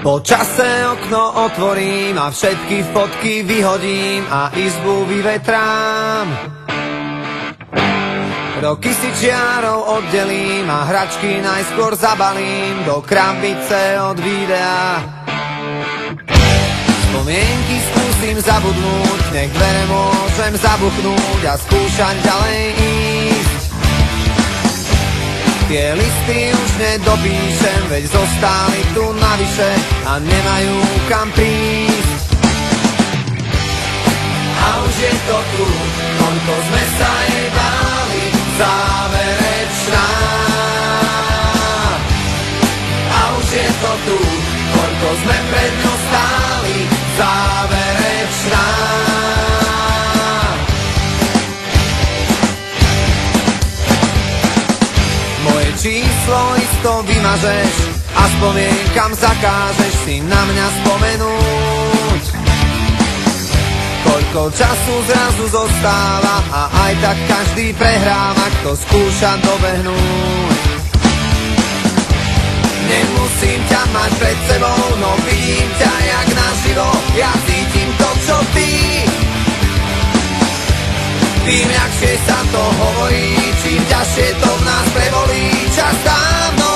Po čase okno otvorím a všetky fotky vyhodím a izbu vyvetrám. Roky si čiarou oddelím a hračky najskôr zabalím do krabice od videa. Spomienky skúsim zabudnúť, nech dvere môžem zabuchnúť a skúšať ďalej ísť. Tie listy už nedopíšem, veď zostali tu navyše a nemajú kam prísť. A už je to tu, koľko sme sa jej báli, záverečná. A už je to tu, koľko sme pred ňou stáli, záverečná. Moje číslo isto vymažeš a spomienkam zakážeš si na mňa spomenúť. Koľko času zrazu zostáva a aj tak každý prehráva, kto skúša dobehnúť. Nemusím ťa mať pred sebou, no vidím ťa jak naživo, ja cítim to, čo ty. Tým ľahšie sa to hovorí, čím ťažšie to v nás prebolí. Čas dávno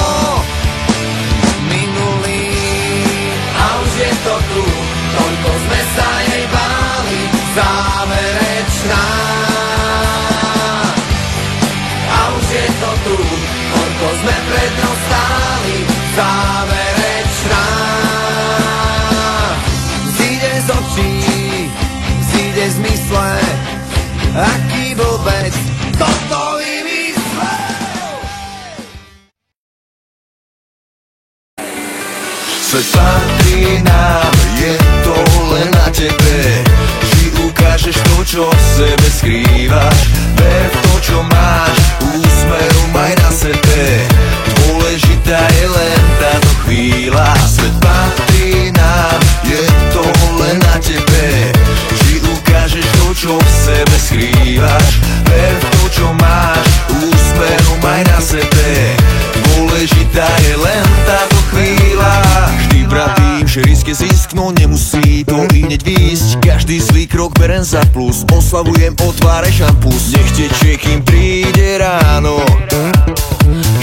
minulý a už je to tu, toľko sme sa jej báli, záverečná. A už je to tu, koľko sme pred ňou stáli, záverečná. Zíde z očí, zíde z mysle, aký vôbec toto vymyslel. Svet patrí nám, je to len na tebe. Vždy ukážeš to, čo v sebe skrývaš. Ver v to, čo máš, úsmev maj na sebe. Dôležitá je len táto chvíľa. Svet patrí nám, je to len na tebe. Vždy ukážeš to, čo v sebe skrývaš. Ver v to, čo máš, úsmev maj na sebe. Dôležitá je len táto chvíľa. Vždy pravím, že risk je zisk, no nemusí to i hneď výjsť. Každý zlý krok berem za plus, oslavujem otváre šampus. Nech tečie, kým príde ráno.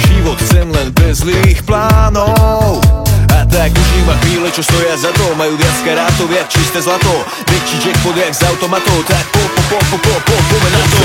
Život chcem len bez zlých plánov. A tak už iba chvíle, čo stoja za to, majú viac karátov, viac čisté zlato. Väčší jackpot jak z automatov, tak poďme na to.